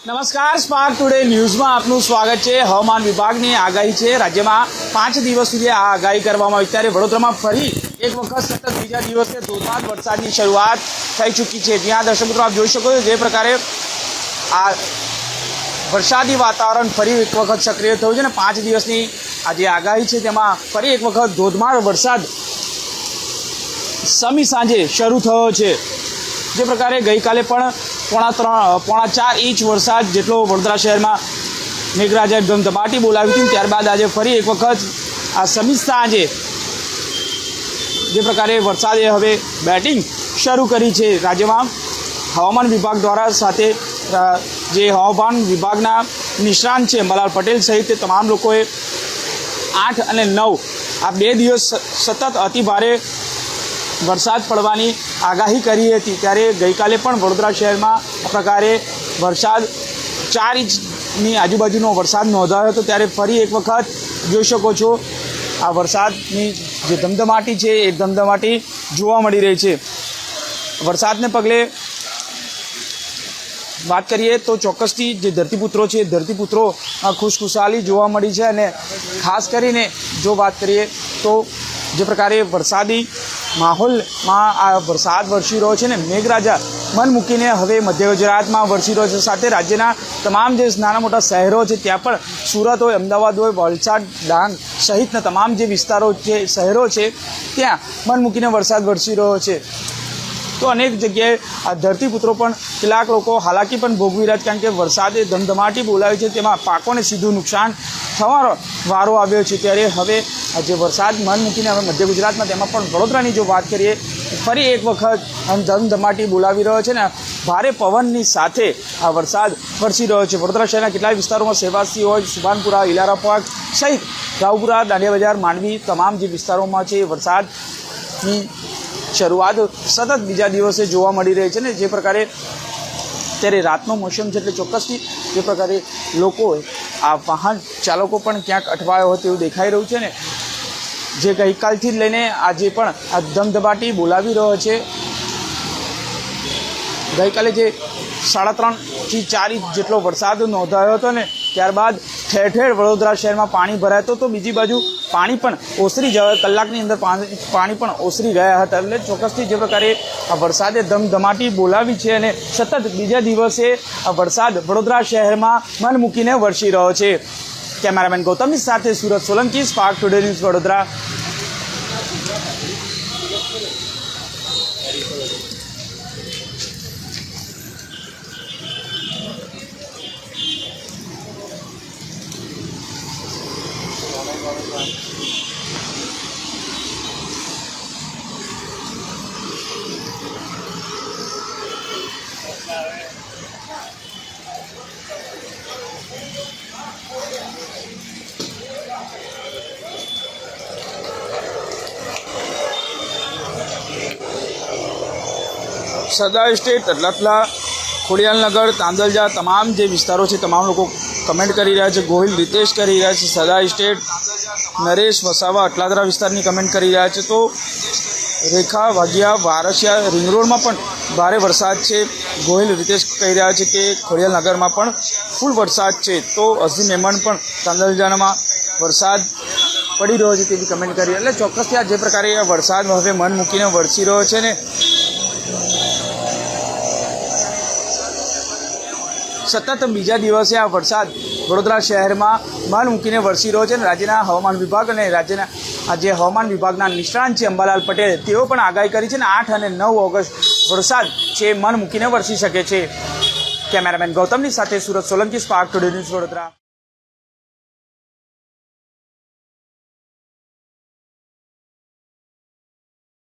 નમસ્કાર, spark today ન્યૂઝમાં આપનું સ્વાગત છે। હવામાન વિભાગની આગાહી છે। રાજ્યમાં 5 દિવસ સુધી આ આગાહી કરવામાં આવી ત્યારે વડોદરામાં ફરી એક વખત સતત બીજા દિવસે ધોધમાર વરસાદની શરૂઆત થઈ ચૂકી છે। જ્યાં દર્શક મિત્રો આપ જોઈ શકો છો જે પ્રકારે આ વરસાદી વાતાવરણ ફરી એક વખત સક્રિય થયું છે અને 5 દિવસની આ જે આગાહી છે તેમાં ફરી એક વખત ધોધમાર વરસાદ સમી સાંજે શરૂ થયો છે। જે પ્રકારે ગઈકાલે પણ પોણા 4 ઇંચ વરસાદ જેટલો વડોદરા શહેરમાં મેઘરાજાએ ધમધમાટી બોલાવી હતી। ત્યારબાદ આજે ફરી એક વખત આ સમી સાંજે જે પ્રકારે વરસાદે હવે બેટિંગ શરૂ કરી છે। રાજ્યમાં હવામાન વિભાગ દ્વારા સાથે જે હવામાન વિભાગના નિષ્ણાંત છે અંબાલાલ પટેલ સહિત તમામ લોકોએ 8 અને 9 આ 2 દિવસ સતત અતિ ભારે વરસાદ પડવાની આગાહી કરી હતી। ત્યારે ગઈકાલે પણ વડોદરા શહેરમાં આ પ્રકારે વરસાદ 4 ઇંચની આજુબાજુનો વરસાદ નોંધાયો હતો। ત્યારે ફરી એક વખત જોઈ શકો છો આ વરસાદની જે ધમધમાટી છે એ ધમધમાટી જોવા મળી રહી છે। વરસાદને પગલે વાત કરીએ તો ચોક્કસથી જે ધરતીપુત્રો છે ધરતીપુત્રો ખુશખુશાલી જોવા મળી છે। અને ખાસ કરીને જો વાત કરીએ તો જે પ્રકારે વરસાદી માહોલમાં આ વરસાદ વરસી રહ્યો છે ને મેઘરાજા મન મૂકીને હવે મધ્ય ગુજરાતમાં વરસી રહ્યો છે। સાથે રાજ્યના તમામ જે નાના મોટા શહેરો છે ત્યાં પણ સુરત હોય, અમદાવાદ હોય, વલસાડ, ડાંગ સહિતના તમામ જે વિસ્તારો છે શહેરો છે ત્યાં મન મૂકીને વરસાદ વરસી રહ્યો છે। તો અનેક જગ્યાએ આ ધરતીપુત્રો પણ કેટલાક લોકો હાલાકી પણ ભોગવી રહ્યા છે કારણ કે વરસાદે ધમધમાટી બોલાવી છે તેમાં પાકોને સીધું નુકસાન થવાનો વારો આવ્યો છે। ત્યારે હવે જે વરસાદ મન મૂકીને હવે મધ્ય ગુજરાતમાં તેમાં પણ વડોદરાની જો વાત કરીએ ફરી એક વખત ધમધમાટી બોલાવી રહ્યો છે ને ભારે પવનની સાથે આ વરસાદ વરસી રહ્યો છે। વડોદરા શહેરના કેટલાક વિસ્તારોમાં સેવાસી હોય, સુભાનપુરા, ઇલારા પાર્ક સહિત રાવપુરા, દાંડિયા બજાર, માંડવી તમામ જે વિસ્તારોમાં છે વરસાદની શરૂઆત સતત બીજા દિવસે જોવા મળી રહી છે ને જે પ્રકારે ત્યારે રાતનો મોસમ છે એટલે ચોક્કસથી જે પ્રકારે લોકો આ વાહન ચાલકો પણ ક્યાંક અટવાયો હોય તેવું દેખાઈ રહ્યું છે ને જે ગઈકાલથી જ લઈને આજે પણ આ ધમધમાટી બોલાવી રહ્યો છે। ગઈકાલે જે 3.5 થી 4 ઇંચ જેટલો વરસાદ નોંધાયો હતો ને ત્યારબાદ ઠેર ઠેર વડોદરા શહેરમાં પાણી ભરાયો હતો। તો બીજી બાજુ પાણી પણ ઓસરી જાય કલાકની અંદર પાણી પણ ઓસરી ગયા હતા। એટલે ચોક્કસથી જે પ્રકારે આ વરસાદે ધમધમાટી બોલાવી છે અને સતત બીજા દિવસે આ વરસાદ વડોદરા શહેરમાં મન મૂકીને વરસી રહ્યો છે। કેમેરામેન ગૌતમની સાથે Surat Solanki, Spark Today News Vadodara. Sardar Estate, અટલાટલા, ખોડિયાલનગર, તાંદલજા તમામ જે વિસ્તારો છે તમામ લોકો કમેન્ટ કરી રહ્યા છે। ગોહિલ રીતેશ કરી રહ્યા છે સરદાર એસ્ટેટ, નરેશ વસાવા અટલાદરા વિસ્તારની કમેન્ટ કરી રહ્યા છે। તો રેખા વાઘિયા વારસિયા રિંગ રોડમાં પણ ભારે વરસાદ છે। ગોહિલ રીતેશ કહી રહ્યા છે કે ખોડિયાલનગરમાં પણ ફૂલ વરસાદ છે। તો અઝીમ મહેમાન પણ તાંદલજામાં વરસાદ પડી રહ્યો છે તેવી કમેન્ટ કરી। એટલે ચોક્કસથી આ જે પ્રકારે આ વરસાદ હવે મન મૂકીને વરસી રહ્યો છે ને સતત બીજા દિવસે આ વરસાદ વડોદરા શહેરમાં મન મૂકીને વરસી રહ્યો છે અને રાજ્યના હવામાન વિભાગ અને રાજ્યના જે હવામાન વિભાગના નિષ્ણાંત છે અંબાલાલ પટેલ તેઓ પણ આગાહી કરી છે ને 8 અને 9 ઓગસ્ટ વરસાદ છે મન મૂકીને વરસી શકે છે। કેમેરામેન ગૌતમની સાથે Surat Solanki, Spark Today News Vadodara.